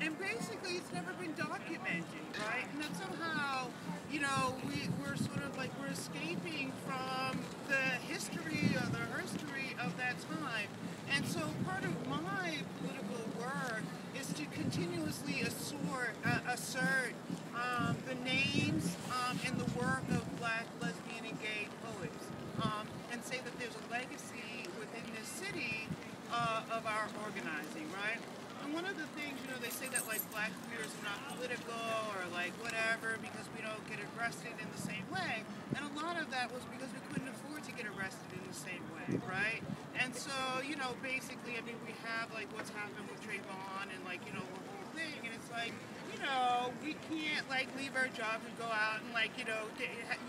And basically it's never been documented, right? And that somehow, we're sort of like we're escaping from the history or the herstory of that time. And so part of my political work is to continuously assert the names and the work of Black, lesbian, and gay poets, and say that there's a legacy within this city of our organizing, right? And one of the things, they say that like Black queers are not political or like whatever because we don't get arrested in the same way. And a lot of that was because we couldn't afford to get arrested in the same way, right? And so, basically, I mean, we have like what's happened with Trayvon and like, the whole thing. And it's like, we can't like leave our jobs and go out and like, you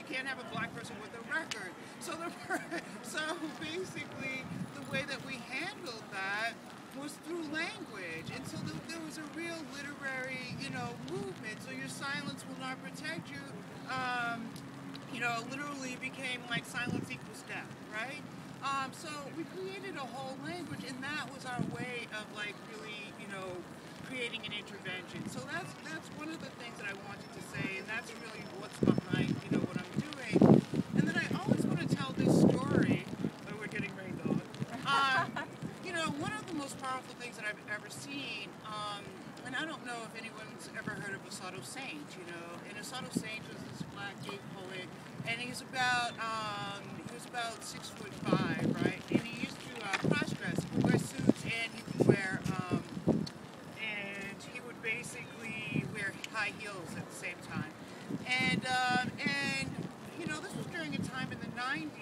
can't have a Black person with a record. So so basically, the way that we handled that was through language, and so there was a real literary, movement. So your silence will not protect you. Literally became like silence equals death, right? So we created a whole language, and that was our way of like really, creating an intervention. So that's one of the things that I wanted to say, and that's really what's behind, what I'm doing. And then I always want to tell this story. Oh, we're getting rained on. One of the most powerful things that I've ever seen, and I don't know if anyone's ever heard of Asado Saint, and Asado Saint was this Black gay poet, and he was about 6'5", right? And he used to cross-dress. He would wear suits, and he would basically wear high heels at the same time. And this was during a time in the 90s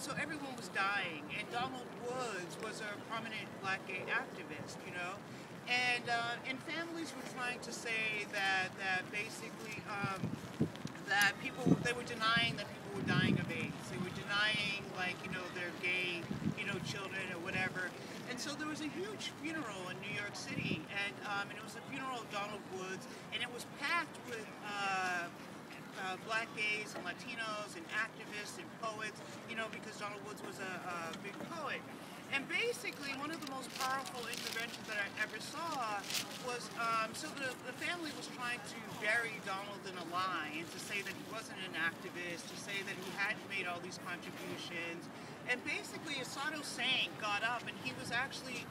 so everyone was dying, and Donald Woods was a prominent Black gay activist, and families were trying to say that basically that they were denying that people were dying of AIDS. They were denying their gay children or whatever. And so there was a huge funeral in New York City, and it was a funeral of Donald Woods, and it was packed with Black gays and Latinos and activists and poets, because Donald Woods was a big poet. And basically, one of the most powerful interventions that I ever saw was, so the family was trying to bury Donald in a lie and to say that he wasn't an activist, to say that he hadn't made all these contributions. And basically, Asado Saint got up, and he was actually,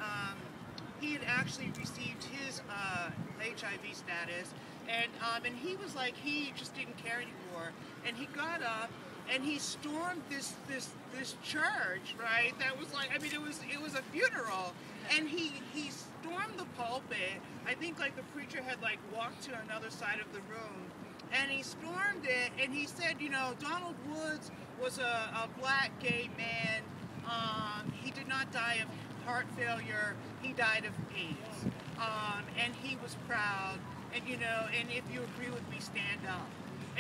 he had actually received his HIV status, and he was like, he just didn't care anymore, and he got up and he stormed this church, right? That was like, I mean, it was a funeral, and he stormed the pulpit. I think like the preacher had like walked to another side of the room, and he stormed it, and he said, Donald Woods was a Black gay man. He did not die of heart failure. He died of AIDS, and he was proud. And and if you agree with me, stand up.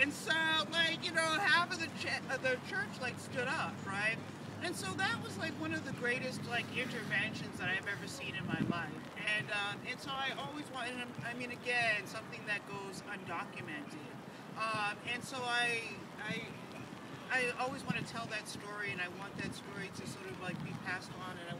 And so, like, half of the church like stood up, right? And so that was like one of the greatest like interventions that I've ever seen in my life. And so I always want, and I mean, again, something that goes undocumented. And so I always want to tell that story, and I want that story to sort of like be passed on, and I